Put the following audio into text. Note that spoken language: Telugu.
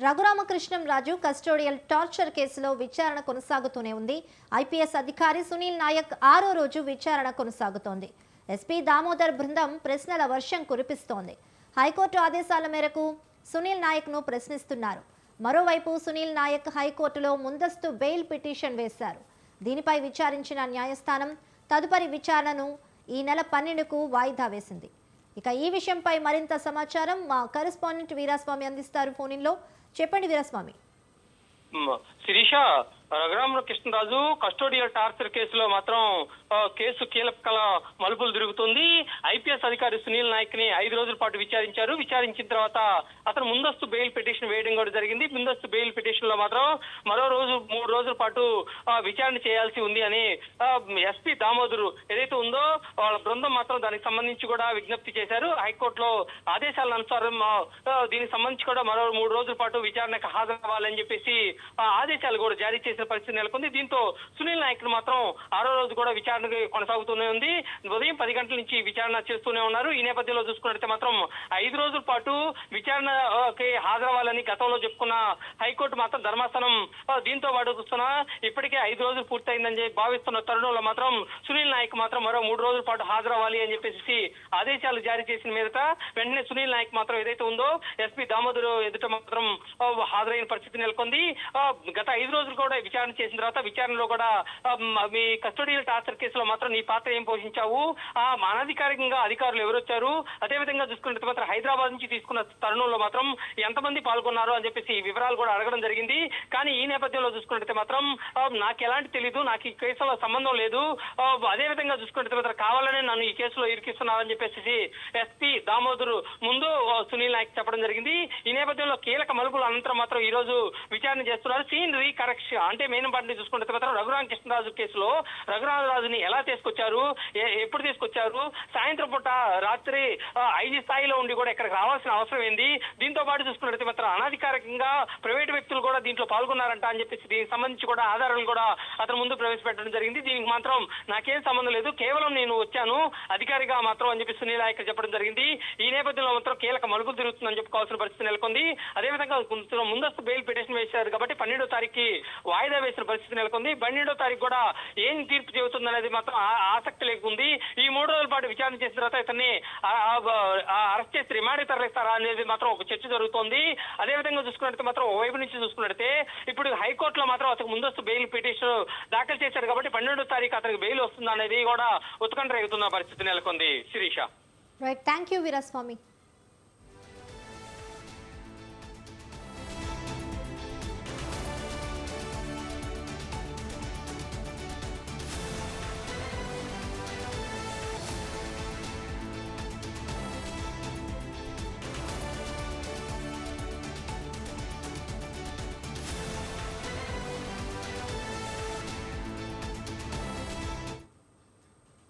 రఘురామకృష్ణంరాజు కస్టోడియల్ టార్చర్ కేసులో విచారణ కొనసాగుతూనే ఉంది. ఐపీఎస్ అధికారి సునీల్ నాయక్ 6వ రోజు విచారణ కొనసాగుతోంది. ఎస్పీ దామోదర్ బృందం ప్రశ్నల వర్షం కురిపిస్తోంది. హైకోర్టు ఆదేశాల మేరకు సునీల్ నాయక్ను ప్రశ్నిస్తున్నారు. మరోవైపు సునీల్ నాయక్ హైకోర్టులో ముందస్తు బెయిల్ పిటిషన్ వేశారు. దీనిపై విచారించిన న్యాయస్థానం తదుపరి విచారణను ఈ నెల 12కు వాయిదా వేసింది. ఇక ఈ విషయంపై మరింత సమాచారం మా కరెస్పాండెంట్ వీరాస్వామి అందిస్తారు ఫోన్లో. చెప్పండి వీరాస్వామి. శిరీష, రఘురామకృష్ణరాజు కస్టోడియల్ టార్చర్ కేసులో మాత్రం కేసు కీలక మలుపులు తిరుగుతుంది. ఐపీఎస్ అధికారి సునీల్ నాయక్ ని 5 రోజుల పాటు విచారించారు. విచారించిన తర్వాత అతను ముందస్తు బెయిల్ పిటిషన్ వేయడం కూడా జరిగింది. ముందస్తు బెయిల్ పిటిషన్ లో మాత్రం మరో రోజు 3 రోజుల పాటు విచారణ చేయాల్సి ఉంది అని ఎస్పీ దామోదరు ఏదైతే ఉందో వాళ్ళ బృందం మాత్రం దానికి సంబంధించి కూడా విజ్ఞప్తి చేశారు. హైకోర్టులో ఆదేశాల అనుసారం దీనికి సంబంధించి కూడా మరో 3 రోజుల పాటు విచారణకు హాజరవ్వాలని చెప్పేసి ఆదేశాలు కూడా జారీ చేసిన పరిస్థితి నెలకొంది. దీంతో సునీల్ నాయక్ మాత్రం 6వ రోజు కూడా విచారణ కొనసాగుతూనే ఉంది. ఉదయం 10 గంటల నుంచి విచారణ చేస్తూనే ఉన్నారు. ఈ నేపథ్యంలో చూసుకున్నట్లయితే మాత్రం 5 రోజుల పాటు విచారణకి హాజరవ్వాలని గతంలో చెప్పుకున్న హైకోర్టు మాత్రం ధర్మాసనం దీంతో పాటు చూస్తున్నా ఇప్పటికే 5 రోజులు పూర్తయిందని భావిస్తున్న తరుణంలో మాత్రం సునీల్ నాయక్ మాత్రం మరో 3 రోజుల పాటు హాజరవ్వాలి అని చెప్పేసి ఆదేశాలు జారీ చేసిన మీదట వెంటనే సునీల్ నాయక్ మాత్రం ఏదైతే ఉందో ఎస్పీ దామోదర్ ఎదుట మాత్రం హాజరైన పరిస్థితి నెలకొంది. గత 5 రోజులు కూడా విచారణ చేసిన తర్వాత విచారణలో కూడా మీ కస్టోడియల్ టార్చర్ కేసులో మాత్రం నీ పాత్ర ఏం పోషించావు, అనధికారికంగా అధికారులు ఎవరు వచ్చారు, అదేవిధంగా చూసుకున్నట్టు మాత్రం హైదరాబాద్ నుంచి తీసుకున్న తరుణంలో మాత్రం ఎంతమంది పాల్గొన్నారు అని చెప్పేసి వివరాలు కూడా అడగడం జరిగింది. కానీ ఈ నేపథ్యంలో చూసుకున్నట్టు మాత్రం నాకు ఎలాంటి తెలీదు, నాకు ఈ కేసులో సంబంధం లేదు, అదేవిధంగా చూసుకున్నట్టు మాత్రం కావాలనే నన్ను ఈ కేసులో ఇరికిస్తున్నారని చెప్పేసి ఎస్పీ దామోదరు ముందు సునీల్ నాయక్ చెప్పడం జరిగింది. ఈ నేపథ్యంలో కీలక మలుపుల అనంతరం మాత్రం ఈ రోజు విచారణ చేస్తున్నారు. సీన్ రీకరెక్షన్ అంటే మెయిన్ పార్టీ చూసుకుంటే మాత్రం రఘురామకృష్ణరాజు కేసులో రఘురామరాజుని ఎలా తీసుకొచ్చారు, ఎప్పుడు తీసుకొచ్చారు, సాయంత్రం పూట రాత్రి ఐజీ స్థాయిలో ఉండి కూడా ఇక్కడికి రావాల్సిన అవసరం ఏంది, దీంతో పాటు చూసుకున్నట్లయితే మాత్రం అనధికారికంగా ప్రైవేట్ వ్యక్తులు కూడా దీంట్లో పాల్గొన్నారంట అని చెప్పేసి దీనికి సంబంధించి కూడా ఆధారాలు కూడా అతను ముందు ప్రవేశపెట్టడం జరిగింది. దీనికి మాత్రం నాకేం సంబంధం లేదు, కేవలం నేను వచ్చాను అధికారిగా మాత్రం అని చెప్పి సునీల్ నాయక్ చెప్పడం జరిగింది. ఈ నేపథ్యంలో మాత్రం కీలక మలుపులు తిరుగుతుందని చెప్పుకోవాల్సిన పరిస్థితి నెలకొంది. అదేవిధంగా ముందస్తు బెయిల్ పిటిషన్ వేశారు కాబట్టి 12వ తారీఖుకి వాయిదా వేసిన పరిస్థితి నెలకొంది. 12వ తారీఖు కూడా ఏం తీర్పు చెబుతుంది అనేది మాత్రం ఆసక్తి లేకుంది. ఈ 3 రోజుల పాటు విచారణ చేసిన తర్వాత ఇతన్ని అరెస్ట్ చేసి రిమాండ్ తరలిస్తారా అనేది మాత్రం ఒక చర్చ జరుగుతోంది. అదేవిధంగా చూసుకున్నట్టు మాత్రం వైపు నుంచి చూసుకున్నట్టే ఇప్పుడు హైకోర్టులో మాత్రం అతను ముందస్తు బెయిల్ పిటిషన్ దాఖలు చేశారు కాబట్టి 12వ తారీఖు అతనికి బెయిల్ వస్తుందా అనేది కూడా ఉత్కంఠ రేగుతున్న పరిస్థితి నెలకొంది. Shirisha. Right, thank you Veeraswamy.